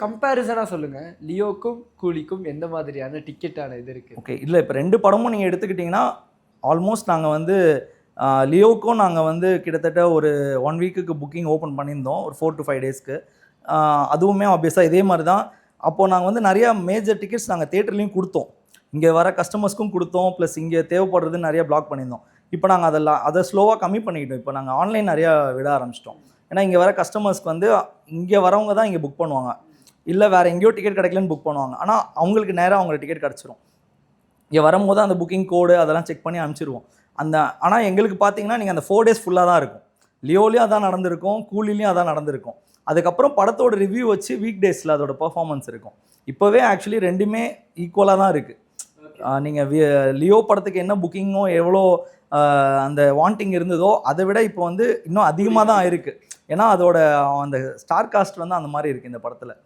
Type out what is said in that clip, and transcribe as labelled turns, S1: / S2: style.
S1: கம்பேரிசனாக சொல்லுங்கள், லியோக்கும் கூலிக்கும் எந்த மாதிரியான டிக்கெட்டான இது இருக்குது?
S2: ஓகே, இல்லை இப்போ 2 படமும் நீங்கள் எடுத்துக்கிட்டிங்கன்னா ஆல்மோஸ்ட் நாங்கள் வந்து லியோக்கும் நாங்கள் வந்து கிட்டத்தட்ட ஒரு 1 வீக்குக்கு புக்கிங் ஓப்பன் பண்ணியிருந்தோம், ஒரு 4 to 5 டேஸ்க்கு. அதுவுமே ஆப்வியஸாக இதே மாதிரி தான். அப்போது நாங்கள் வந்து நிறையா மேஜர் டிக்கெட்ஸ் நாங்கள் தேட்டர்லேயும் கொடுத்தோம், இங்கே வர கஸ்டமர்ஸ்க்கும் கொடுத்தோம், ப்ளஸ் இங்கே தேவைப்படுறது நிறைய பிளாக் பண்ணியிருந்தோம். இப்போ நாங்கள் அதை ஸ்லோவாக கம்மி பண்ணிக்கிட்டோம். இப்போ நாங்கள் ஆன்லைன் நிறையா விட ஆரம்பிச்சிட்டோம். ஏன்னா இங்கே வர கஸ்டமர்ஸ்க்கு வந்து இங்கே வரவங்க தான் இங்கே புக் பண்ணுவாங்க, இல்லை வேறு எங்கேயோ டிக்கெட் கிடைக்கலன்னு புக் பண்ணுவாங்க. ஆனால் அவங்களுக்கு நேராக அவங்களுக்கு டிக்கெட் கிடச்சிரும். இங்கே வரும்போது அந்த புக்கிங் கோடு அதெல்லாம் செக் பண்ணி அனுப்பிச்சிடுவோம். ஆனால் எங்களுக்கு பார்த்தீங்கன்னா நீங்கள் அந்த 4 டேஸ் ஃபுல்லாக தான் இருக்கும். லியோலையும் அதான் நடந்திருக்கும், கூலிலையும் அதான் நடந்திருக்கும். அதுக்கப்புறம் படத்தோட ரிவ்யூ வச்சு வீக் டேஸில் அதோட பர்ஃபார்மன்ஸ் இருக்கும். இப்போவே ஆக்சுவலி ரெண்டுமே ஈக்குவலாக தான் இருக்குது. நீங்கள் லியோ படத்துக்கு என்ன புக்கிங்கோ எவ்வளோ அந்த வாண்டிங் இருந்ததோ அதை விட இப்போ வந்து இன்னும் அதிகமாக தான் இருக்குது. ஏன்னா அதோட அந்த ஸ்டார் காஸ்ட் வந்து அந்த மாதிரி இருக்குது இந்த படத்தில்.